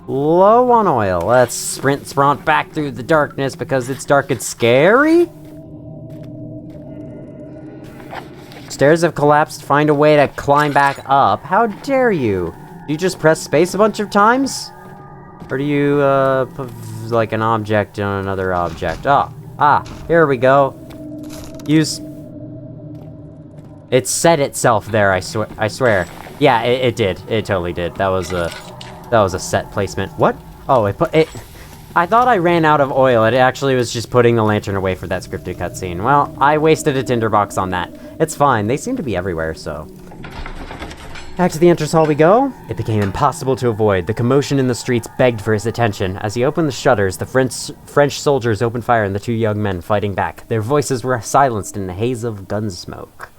Low on oil. Let's sprint back through the darkness because it's dark and scary. Stairs have collapsed. Find a way to climb back up. How dare you? Do you just press space a bunch of times? Or do you, put, like, an object on another object? Here we go. Use... It set itself there, I swear. Yeah, it did. It totally did. That was a set placement. What? Oh, I thought I ran out of oil. It actually was just putting the lantern away for that scripted cutscene. Well, I wasted a tinderbox on that. It's fine. They seem to be everywhere, so... Back to the entrance hall we go. It became impossible to avoid. The commotion in the streets begged for his attention. As he opened the shutters, the French soldiers opened fire on the 2 young men fighting back. Their voices were silenced in the haze of gun smoke.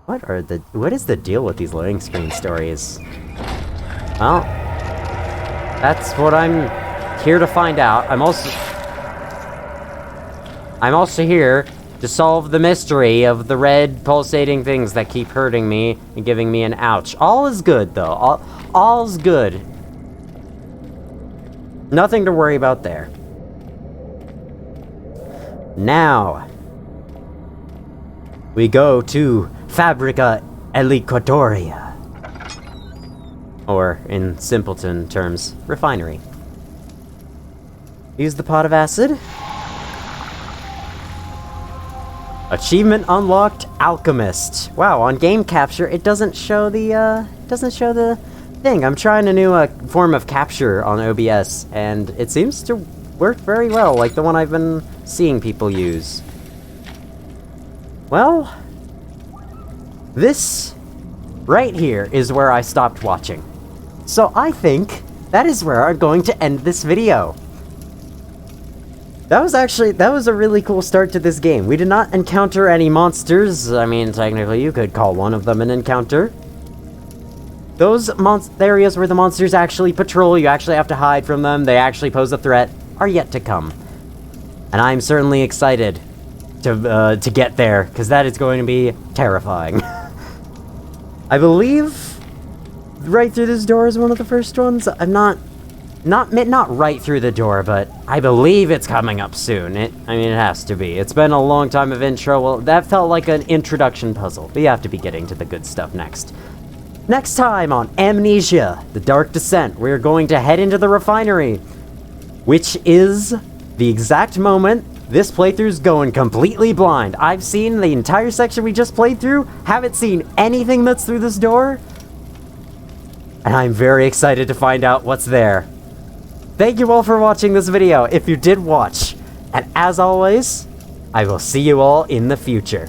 What is the deal with these loading screen stories? Well, that's what I'm here to find out. I'm also here to solve the mystery of the red pulsating things that keep hurting me and giving me an ouch. All is good, though. All's good. Nothing to worry about there. Now, we go to Fabrica Eliquatoria. Or, in simpleton terms, refinery. Use the pot of acid. Achievement unlocked, Alchemist. Wow, on game capture, it doesn't show the thing. I'm trying a new form of capture on OBS, and it seems to work very well, like the one I've been seeing people use. Well, this right here is where I stopped watching. So I think that is where I'm going to end this video. That was a really cool start to this game. We did not encounter any monsters. I mean, technically you could call one of them an encounter. Those areas where the monsters actually patrol, you actually have to hide from them, they actually pose a threat, are yet to come. And I'm certainly excited to get there, because that is going to be terrifying. I believe right through this door is one of the first ones. I'm not right through the door, but I believe it's coming up soon. It has to be. It's been a long time of intro. Well, that felt like an introduction puzzle. We have to be getting to the good stuff next. Next time on Amnesia, The Dark Descent, we're going to head into the refinery, which is the exact moment this playthrough's going completely blind. I've seen the entire section we just played through, haven't seen anything that's through this door, and I'm very excited to find out what's there. Thank you all for watching this video, if you did watch, and as always, I will see you all in the future.